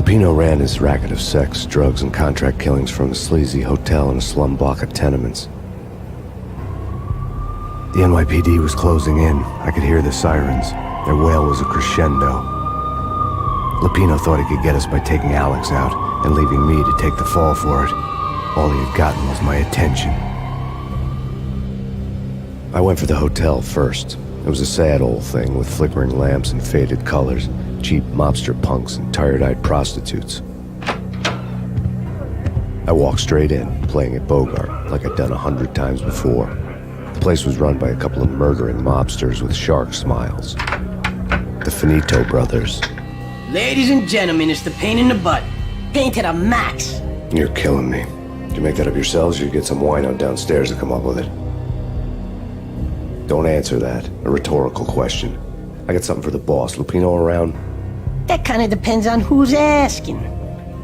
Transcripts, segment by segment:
Lupino ran his racket of sex, drugs, and contract killings from a sleazy hotel in a slum block of tenements. The NYPD was closing in. I could hear the sirens. Their wail was a crescendo. Lupino thought he could get us by taking Alex out and leaving me to take the fall for it. All he had gotten was my attention. I went for the hotel first. It was a sad old thing with flickering lamps and faded colors, cheap mobster punks and tired-eyed prostitutes. I walked straight in, playing at Bogart, like I'd done 100 times before. The place was run by a couple of murdering mobsters with shark smiles. The Finito brothers. Ladies and gentlemen, it's the Payne in the butt. Payne to the max. You're killing me. Did you make that up yourselves, or you get some wino downstairs to come up with it? Don't answer that. A rhetorical question. I got something for the boss. Lupino around? That kind of depends on who's asking.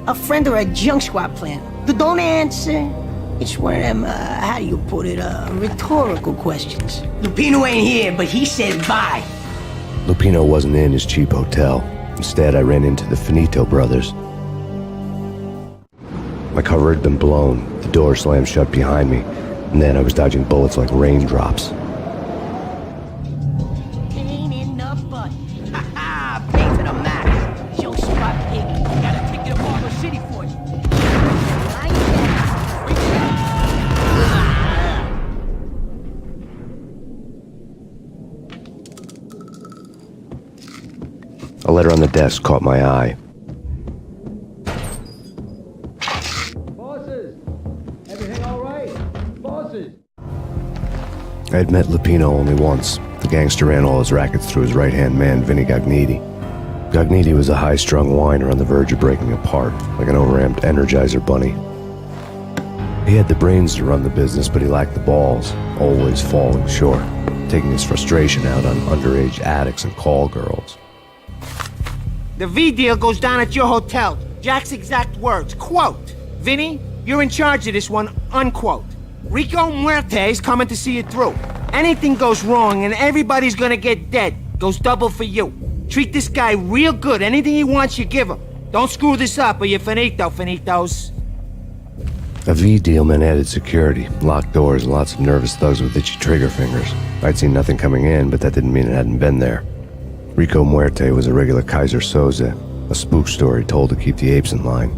A friend or a junk squad plan. Don't answer. It's one of them, how do you put it, rhetorical questions. Lupino ain't here, but he said bye. Lupino wasn't in his cheap hotel. Instead, I ran into the Finito brothers. My cover had been blown. The door slammed shut behind me, and then I was dodging bullets like raindrops. Payne in the butt. Ha ha! Payne to the max. Junk squad pig. Got a ticket to Harbor City for you. A letter on the desk caught my eye. Bosses! Everything all right? Bosses! I had met Lupino only once. The gangster ran all his rackets through his right-hand man, Vinny Gagniti. Gagniti was a high-strung whiner on the verge of breaking apart, like an overamped Energizer bunny. He had the brains to run the business, but he lacked the balls, always falling short, taking his frustration out on underage addicts and call girls. The V deal goes down at your hotel. Jack's exact words, quote, "Vinny, you're in charge of this one," unquote. Rico Muerte's coming to see it through. Anything goes wrong and everybody's gonna get dead. Goes double for you. Treat this guy real good. Anything he wants, you give him. Don't screw this up or you're finito, finitos. A V deal meant added security, locked doors, and lots of nervous thugs with itchy trigger fingers. I'd seen nothing coming in, but that didn't mean it hadn't been there. Rico Muerte was a regular Kaiser Soze, a spook story told to keep the apes in line.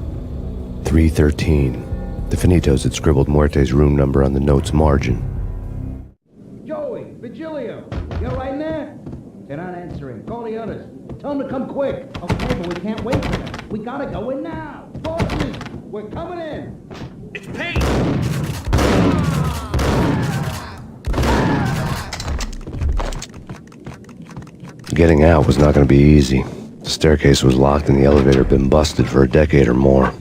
313. The Finitos had scribbled Muerte's room number on the note's margin. Joey, Vigilio, you all right in there? They're not answering. Call the others. Tell them to come quick. Okay, but we can't wait for them. We gotta go in now. Bosses, we're coming in. It's Payne! Getting out was not going to be easy. The staircase was locked and the elevator had been busted for a decade or more.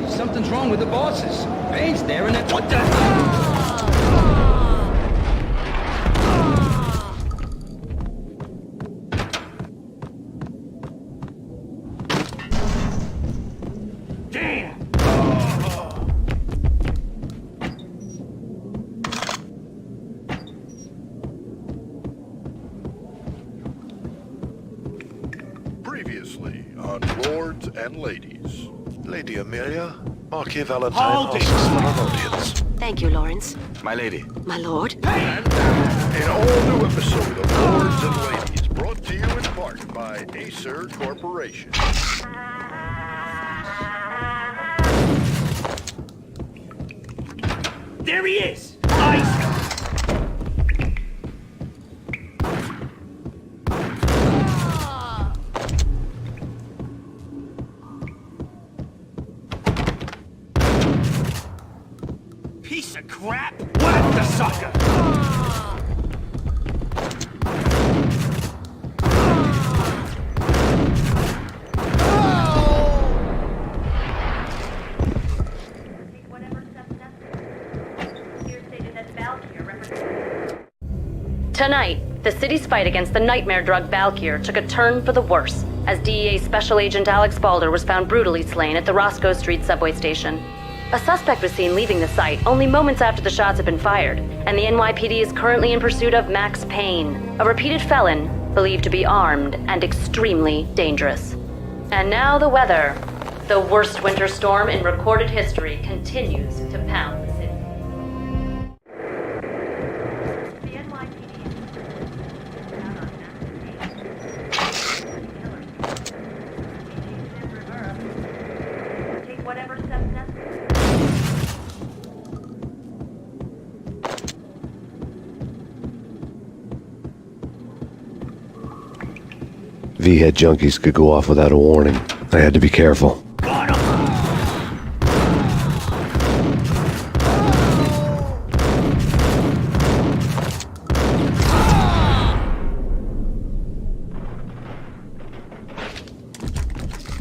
Something's wrong with the bosses. Payne's there and that. What the? Damn! Previously on Lords and Ladies. Lady Amelia, Marquis Valentine Hold it. asks for an audience. Thank you, Lawrence. My lady. My lord. And an all-new episode of Lords and Ladies, brought to you in part by Acer Corporation. There he is! Ice! of crap! Whack the sucker! Tonight, the city's fight against the nightmare drug Valkyr took a turn for the worse, as DEA Special Agent Alex Balder was found brutally slain at the Roscoe Street subway station. A suspect was seen leaving the site only moments after the shots had been fired, and the NYPD is currently in pursuit of Max Payne, a repeated felon believed to be armed and extremely dangerous. And now the weather. The worst winter storm in recorded history continues to pound the city. The NYPD is out on Max Payne. Take whatever steps necessary. V-head junkies could go off without a warning. I had to be careful.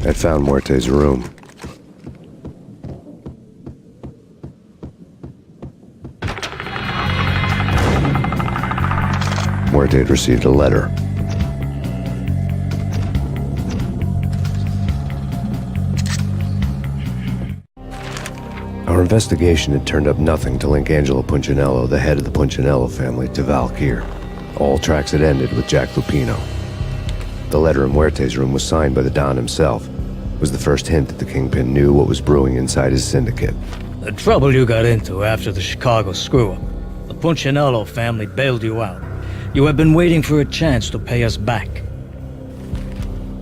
I'd found Muerte's room. Muerte had received a letter. Our investigation had turned up nothing to link Angelo Punchinello, the head of the Punchinello family, to Valkyr. All tracks had ended with Jack Lupino. The letter in Muerte's room was signed by the Don himself. It was the first hint that the Kingpin knew what was brewing inside his syndicate. The trouble you got into after the Chicago screw-up. The Punchinello family bailed you out. You have been waiting for a chance to pay us back.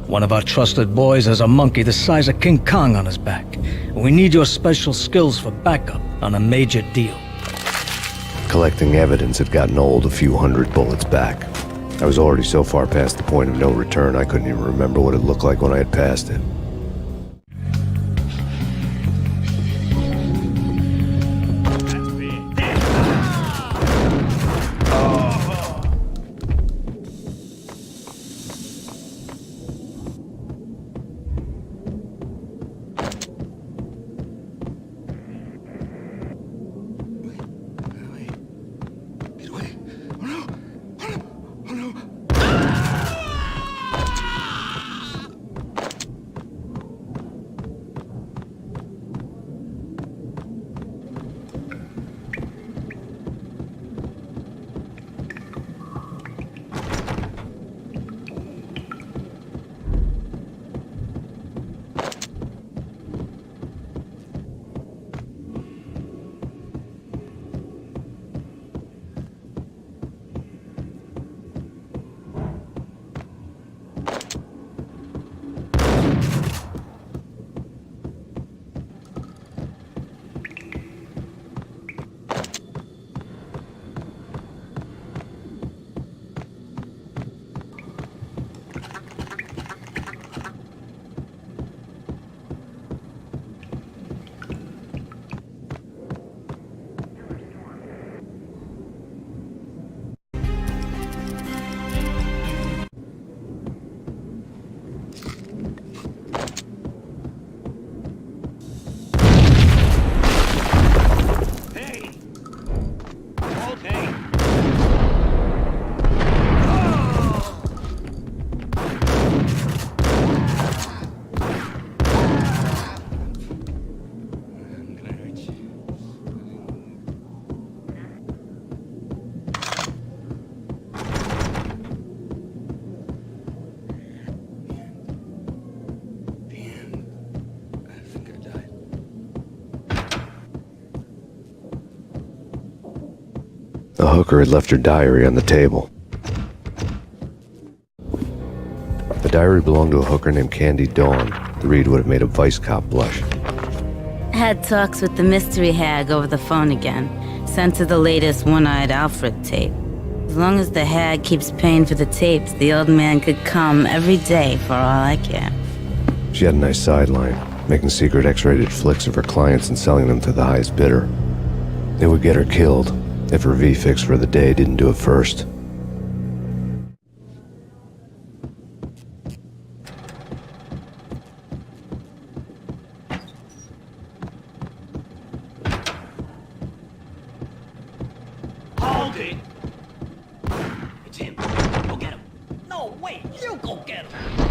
One of our trusted boys has a monkey the size of King Kong on his back. We need your special skills for backup on a major deal. Collecting evidence had gotten old a few hundred bullets back. I was already so far past the point of no return I couldn't even remember what it looked like when I had passed it. The hooker had left her diary on the table. The diary belonged to a hooker named Candy Dawn. The read would have made a vice cop blush. Had talks with the mystery hag over the phone again. Sent to the latest One-Eyed Alfred tape. As long as the hag keeps paying for the tapes, the old man could come every day for all I care. She had a nice sideline, making secret X-rated flicks of her clients and selling them to the highest bidder. It would get her killed if her V-fix for the day didn't do it first. Hold it! It's him. Go get him. No, wait, you go get him.